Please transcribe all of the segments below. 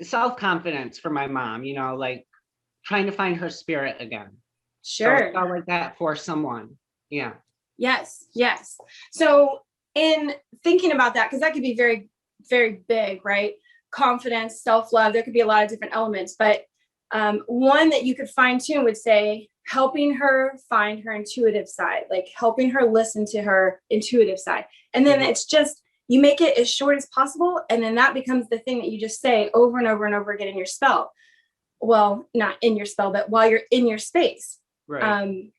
self-confidence for my mom, like trying to find her spirit again. So Sure. it felt like that for someone. Yeah. Yes. Yes. So in thinking about that, because that could be very, very big, right? Confidence, self-love, there could be a lot of different elements, but one that you could fine tune would say helping her find her intuitive side, like helping her listen to her intuitive side. And then it's just, you make it as short as possible. And then that becomes the thing that you just say over and over and over again in your spell. Well, not in your spell, but while you're in your space. Right.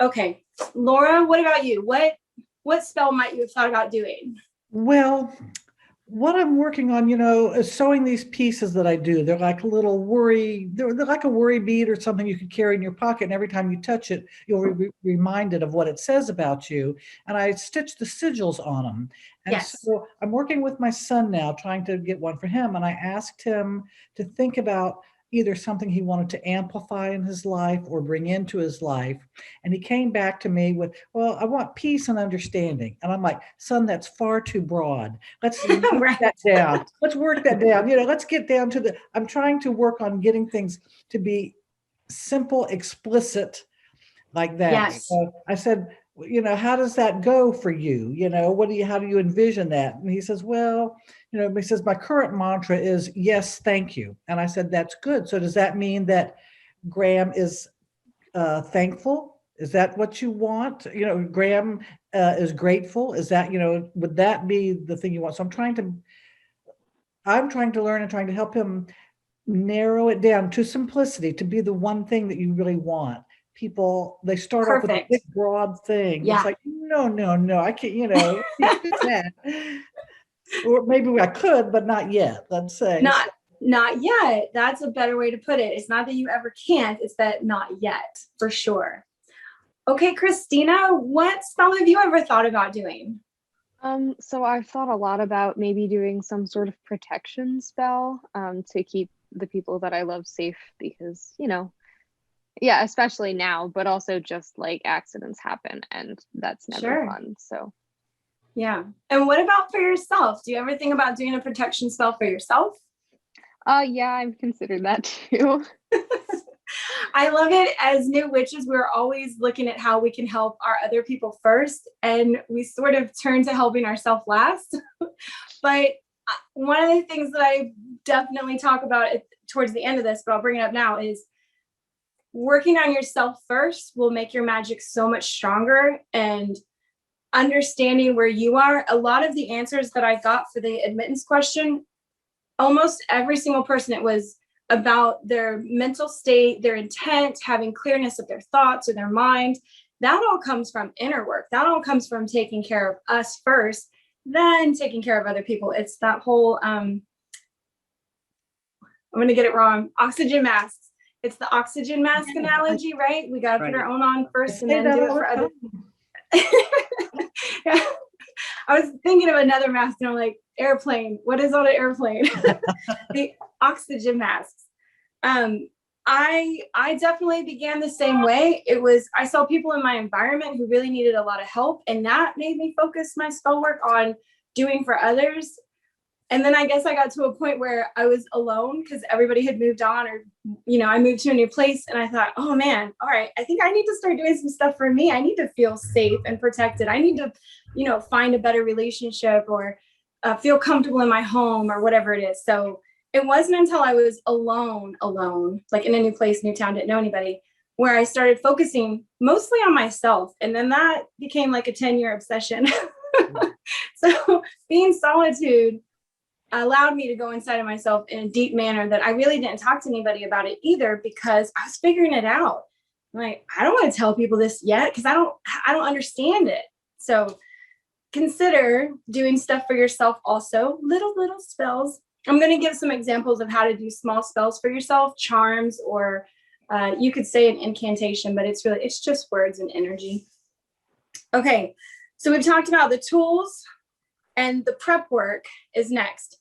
Okay. Laura, what about you? What spell might you have thought about doing? Well, what I'm working on, is sewing these pieces that I do. They're like a little they're like a worry bead or something you could carry in your pocket. And every time you touch it, you'll be reminded of what it says about you. And I stitch the sigils on them. And Yes. so I'm working with my son now, trying to get one for him. And I asked him to think about either something he wanted to amplify in his life or bring into his life. And he came back to me with, well, I want peace and understanding. And I'm like, son, that's far too broad. Let's work that down. Let's work that down. Let's get down to I'm trying to work on getting things to be simple, explicit like that. Yes. So I said, how does that go for you? How do you envision that? And he says, well, he says, my current mantra is, yes, thank you. And I said, that's good. So does that mean that Graham is thankful? Is that what you want? Graham is grateful. Is that, would that be the thing you want? So I'm trying to learn and trying to help him narrow it down to simplicity, to be the one thing that you really want. People, they start off with a big broad thing. Yeah. It's like, no, I can't, that. Or maybe I could, but not yet, let's say. Not yet. That's a better way to put it. It's not that you ever can't, it's that not yet, for sure. Okay, Christina, what spell have you ever thought about doing? So I've thought a lot about maybe doing some sort of protection spell to keep the people that I love safe, because, yeah, especially now, but also just like accidents happen and that's never fun. So yeah. And what about for yourself? Do you ever think about doing a protection spell for yourself? Yeah, I've considered that too. I love it. As new witches, we're always looking at how we can help our other people first, and we sort of turn to helping ourselves last. But one of the things that I definitely talk about towards the end of this, but I'll bring it up now, is working on yourself first will make your magic so much stronger. And understanding where you are, a lot of the answers that I got for the admittance question, almost every single person, it was about their mental state, their intent, having clearness of their thoughts or their mind. That all comes from inner work. That all comes from taking care of us first, then taking care of other people. It's that whole, I'm going to get it wrong, oxygen masks. It's the oxygen mask analogy, right? We got to put our own on first and then do it for other people. Yeah. I was thinking of another mask and I'm like, airplane. What is on an airplane? The oxygen masks. I definitely began the same way. I saw people in my environment who really needed a lot of help, and that made me focus my spell work on doing for others. And then I guess I got to a point where I was alone because everybody had moved on, or, I moved to a new place, and I thought, oh man, all right, I think I need to start doing some stuff for me. I need to feel safe and protected. I need to, find a better relationship or feel comfortable in my home or whatever it is. So it wasn't until I was alone, like in a new place, new town, didn't know anybody, where I started focusing mostly on myself. And then that became like a 10-year obsession. So being solitude allowed me to go inside of myself in a deep manner that I really didn't talk to anybody about it either, because I was figuring it out. I'm like, I don't want to tell people this yet because I don't understand it. So consider doing stuff for yourself also, little spells. I'm going to give some examples of how to do small spells for yourself, charms, or you could say an incantation, but it's just words and energy. Okay, so we've talked about the tools, and the prep work is next.